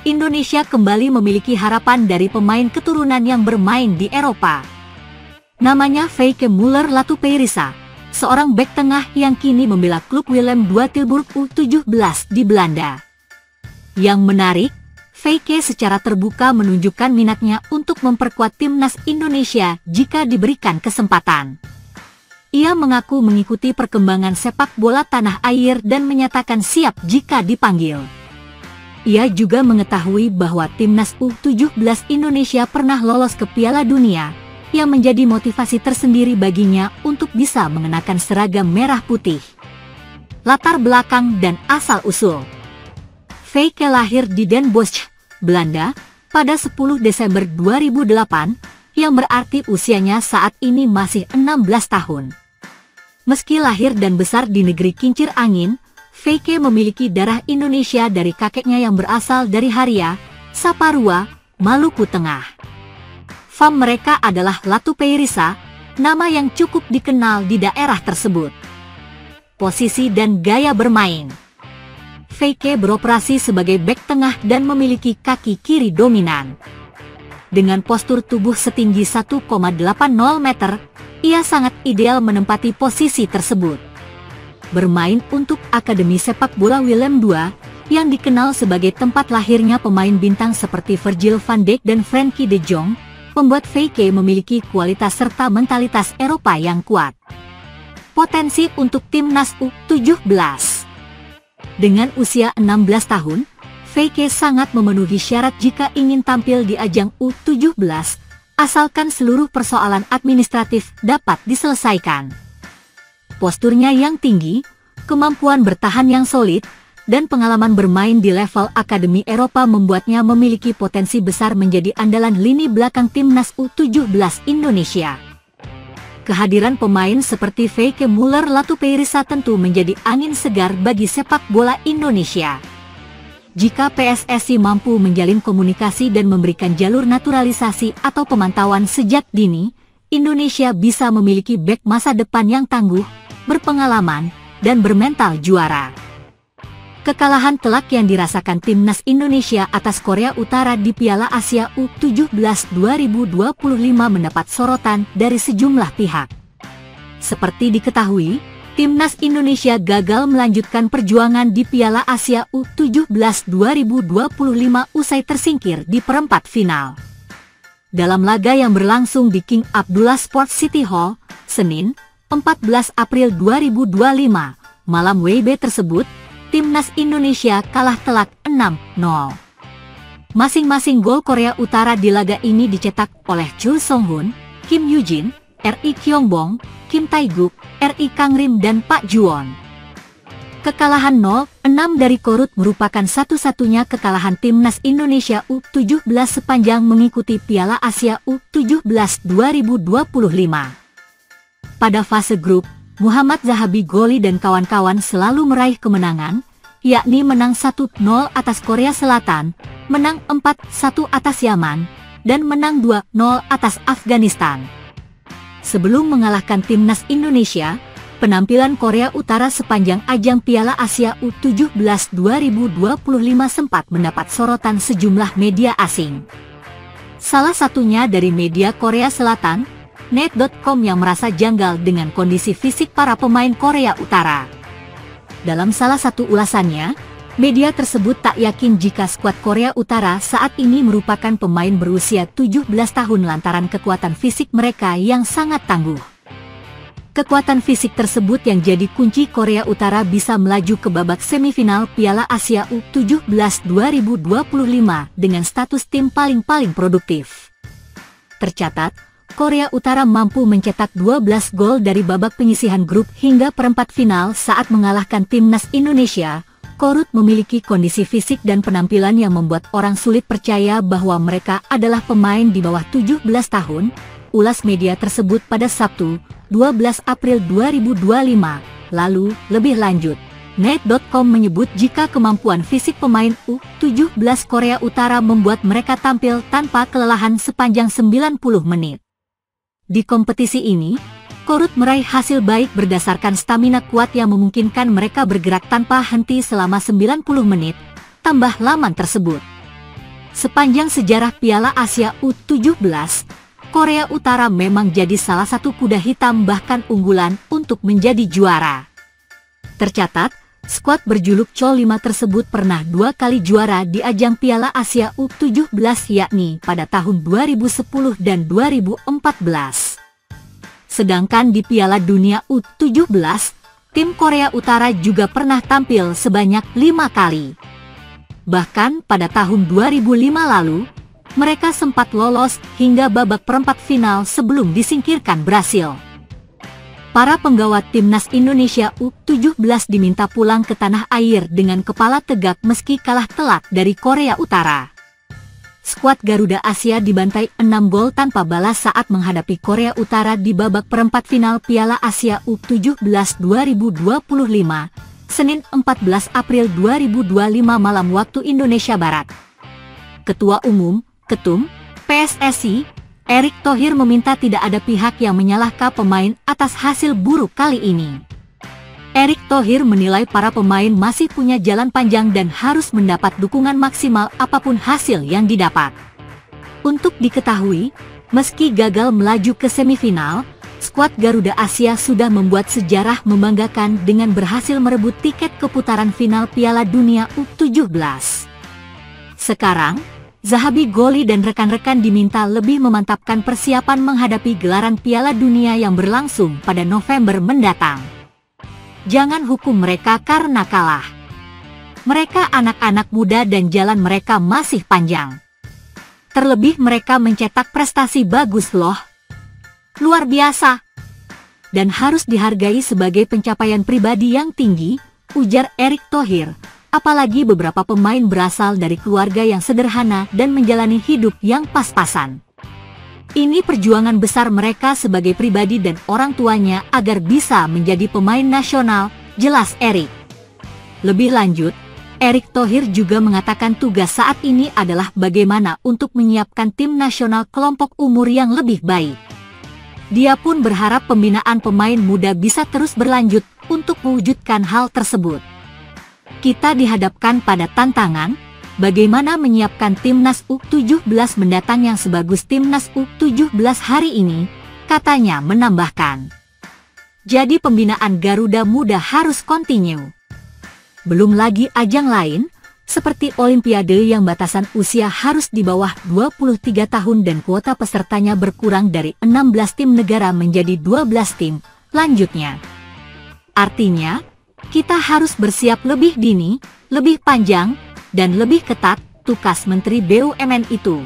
Indonesia kembali memiliki harapan dari pemain keturunan yang bermain di Eropa. Namanya Feike Müller-Latupeirisa, seorang bek tengah yang kini membela klub Willem II Tilburg U17 di Belanda. Yang menarik, Feike secara terbuka menunjukkan minatnya untuk memperkuat timnas Indonesia jika diberikan kesempatan. Ia mengaku mengikuti perkembangan sepak bola tanah air dan menyatakan siap jika dipanggil. Ia juga mengetahui bahwa timnas U17 Indonesia pernah lolos ke Piala Dunia, yang menjadi motivasi tersendiri baginya untuk bisa mengenakan seragam merah putih. Latar belakang dan asal-usul. Feike lahir di Den Bosch, Belanda, pada 10 Desember 2008, yang berarti usianya saat ini masih 16 tahun. Meski lahir dan besar di negeri kincir angin, Feike memiliki darah Indonesia dari kakeknya yang berasal dari Haria, Saparua, Maluku Tengah. Fam mereka adalah Latupeirisa, nama yang cukup dikenal di daerah tersebut. Posisi dan gaya bermain. Feike beroperasi sebagai bek tengah dan memiliki kaki kiri dominan. Dengan postur tubuh setinggi 1,80 meter, ia sangat ideal menempati posisi tersebut. Bermain untuk Akademi Sepak Bola Willem II, yang dikenal sebagai tempat lahirnya pemain bintang seperti Virgil van Dijk dan Frenkie de Jong, membuat Feike memiliki kualitas serta mentalitas Eropa yang kuat. Potensi untuk timnas U17. Dengan usia 16 tahun, Feike sangat memenuhi syarat jika ingin tampil di ajang U17, asalkan seluruh persoalan administratif dapat diselesaikan. Posturnya yang tinggi, kemampuan bertahan yang solid, dan pengalaman bermain di level Akademi Eropa membuatnya memiliki potensi besar menjadi andalan lini belakang timnas U17 Indonesia. Kehadiran pemain seperti Feike Müller-Latupeirisa tentu menjadi angin segar bagi sepak bola Indonesia. Jika PSSI mampu menjalin komunikasi dan memberikan jalur naturalisasi atau pemantauan sejak dini, Indonesia bisa memiliki bek masa depan yang tangguh, berpengalaman, dan bermental juara. Kekalahan telak yang dirasakan timnas Indonesia atas Korea Utara di Piala Asia U17 2025 mendapat sorotan dari sejumlah pihak. Seperti diketahui, timnas Indonesia gagal melanjutkan perjuangan di Piala Asia U17 2025 usai tersingkir di perempat final. Dalam laga yang berlangsung di King Abdullah Sports City Hall, Senin, 14 April 2025, malam WIB tersebut, timnas Indonesia kalah telak 6-0. Masing-masing gol Korea Utara di laga ini dicetak oleh Chul Song-hun, Kim Yoo-jin, Ri Kyung-bong, Kim Tae-guk, Ri Kang-rim dan Pak Ju-won. Kekalahan 0-6 dari Korut merupakan satu-satunya kekalahan timnas Indonesia U17 sepanjang mengikuti Piala Asia U17 2025. Pada fase grup, Muhammad Zahabi Goli dan kawan-kawan selalu meraih kemenangan, yakni menang 1-0 atas Korea Selatan, menang 4-1 atas Yaman, dan menang 2-0 atas Afghanistan. Sebelum mengalahkan timnas Indonesia, penampilan Korea Utara sepanjang ajang Piala Asia U17 2025 sempat mendapat sorotan sejumlah media asing. Salah satunya dari media Korea Selatan, Net.com, yang merasa janggal dengan kondisi fisik para pemain Korea Utara. Dalam salah satu ulasannya, media tersebut tak yakin jika skuad Korea Utara saat ini merupakan pemain berusia 17 tahun lantaran kekuatan fisik mereka yang sangat tangguh. Kekuatan fisik tersebut yang jadi kunci Korea Utara bisa melaju ke babak semifinal Piala Asia U17 2025 dengan status tim paling produktif. Tercatat, Korea Utara mampu mencetak 12 gol dari babak penyisihan grup hingga perempat final saat mengalahkan timnas Indonesia. Korut memiliki kondisi fisik dan penampilan yang membuat orang sulit percaya bahwa mereka adalah pemain di bawah 17 tahun, ulas media tersebut pada Sabtu, 12 April 2025. Lalu, lebih lanjut, Net.com menyebut jika kemampuan fisik pemain U17 Korea Utara membuat mereka tampil tanpa kelelahan sepanjang 90 menit. Di kompetisi ini, Korut meraih hasil baik berdasarkan stamina kuat yang memungkinkan mereka bergerak tanpa henti selama 90 menit, tambah laman tersebut. Sepanjang sejarah Piala Asia U17, Korea Utara memang jadi salah satu kuda hitam bahkan unggulan untuk menjadi juara. Tercatat, skuad berjuluk Chol 5 tersebut pernah 2 kali juara di ajang Piala Asia U17 yakni pada tahun 2010 dan 2014. Sedangkan di Piala Dunia U17, tim Korea Utara juga pernah tampil sebanyak 5 kali. Bahkan pada tahun 2005 lalu, mereka sempat lolos hingga babak perempat final sebelum disingkirkan Brasil. Para penggawa timnas Indonesia U17 diminta pulang ke tanah air dengan kepala tegak meski kalah telak dari Korea Utara. Skuad Garuda Asia dibantai 6 gol tanpa balas saat menghadapi Korea Utara di babak perempat final Piala Asia U17 2025. Senin 14 April 2025 malam waktu Indonesia Barat. Ketua Umum, Ketum, PSSI, Erick Thohir meminta tidak ada pihak yang menyalahkan pemain atas hasil buruk kali ini. Erick Thohir menilai para pemain masih punya jalan panjang dan harus mendapat dukungan maksimal apapun hasil yang didapat. Untuk diketahui, meski gagal melaju ke semifinal, skuad Garuda Asia sudah membuat sejarah membanggakan dengan berhasil merebut tiket ke putaran final Piala Dunia U17. Sekarang, Zahabi Goli dan rekan-rekan diminta lebih memantapkan persiapan menghadapi gelaran Piala Dunia yang berlangsung pada November mendatang. Jangan hukum mereka karena kalah. Mereka anak-anak muda dan jalan mereka masih panjang. Terlebih mereka mencetak prestasi bagus loh. Luar biasa. Dan harus dihargai sebagai pencapaian pribadi yang tinggi, ujar Erick Thohir. Apalagi beberapa pemain berasal dari keluarga yang sederhana dan menjalani hidup yang pas-pasan. Ini perjuangan besar mereka sebagai pribadi dan orang tuanya agar bisa menjadi pemain nasional, jelas Erick. Lebih lanjut, Erick Thohir juga mengatakan tugas saat ini adalah bagaimana untuk menyiapkan tim nasional kelompok umur yang lebih baik. Dia pun berharap pembinaan pemain muda bisa terus berlanjut untuk mewujudkan hal tersebut. Kita dihadapkan pada tantangan, bagaimana menyiapkan timnas U17 mendatang yang sebagus timnas U17 hari ini, katanya menambahkan. Jadi pembinaan Garuda Muda harus kontinu. Belum lagi ajang lain, seperti Olimpiade yang batasan usia harus di bawah 23 tahun dan kuota pesertanya berkurang dari 16 tim negara menjadi 12 tim, lanjutnya. Artinya, kita harus bersiap lebih dini, lebih panjang, dan lebih ketat, tukas Menteri BUMN itu.